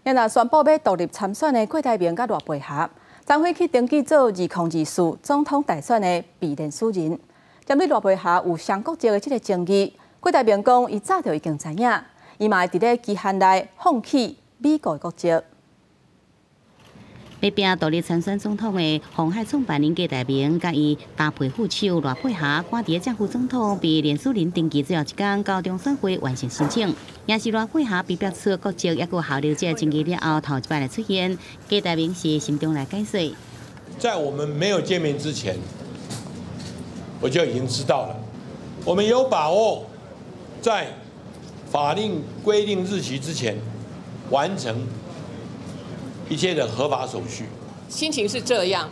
现在宣布要独立参选的郭台铭甲赖培霞，将会去登记做2024总统大选的备连署人。针对赖培霞有双国籍的这个争议，郭台铭讲，伊早就已经知影，伊嘛会伫咧期限内放弃美国的国籍。 要拼独立参选总统的鸿海创办人郭台铭，甲伊搭配副手赖培霞，赶伫正副总统被连署人登记最后一天，到中选会完成申请。也是赖培霞被标出国籍，也有效力者争议了后，头一摆来出现。郭台铭是心中来解释，在我们没有见面之前，我就已经知道了。我们有把握在法令规定日期之前完成 一切的合法手续，心情是这样，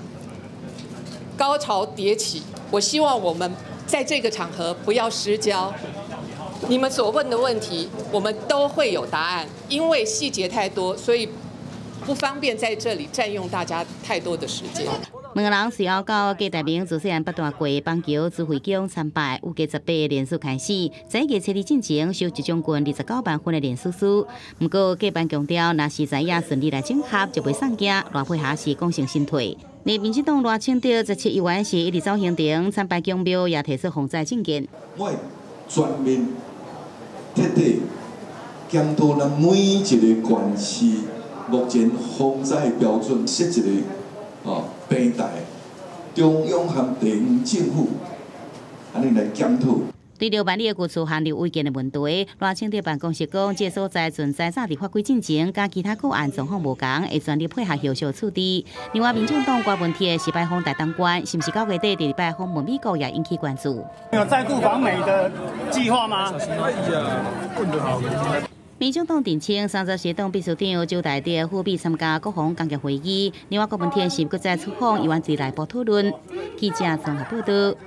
高潮迭起。我希望我们在这个场合不要失焦。你们所问的问题，我们都会有答案。因为细节太多，所以不方便在这里占用大家太多的时间。两个人随后到郭台铭自细汉不断过棒球指挥宫参拜，有加18连署开始，在月初2进前收集将近29万份的连署书。不过郭办强调，若是知影顺利来整合，就袂送惊。赖培霞是讲成心退。而民进党赖清德17议员是一直走行程参拜公庙，也提出防灾证件。我会全面彻底检讨咱每一个县市目前防灾标准，设一个平台，中央和地方政府安尼来检讨。对着万里的故事含留违建的问题，赖清德办公室讲，这所在存在早伫法规进程，甲其他个案状况无同，会全力配合有效处理。另外，民众党关问题的是拜访大当官，是不是9月底第拜访问美国也引起关注？有再度访美的计划吗？民众党澄清，30席党秘书长周大德赴美参加国防工业会议。另外，国问题是搁再出访，议员伫内部讨论。记者综合报道。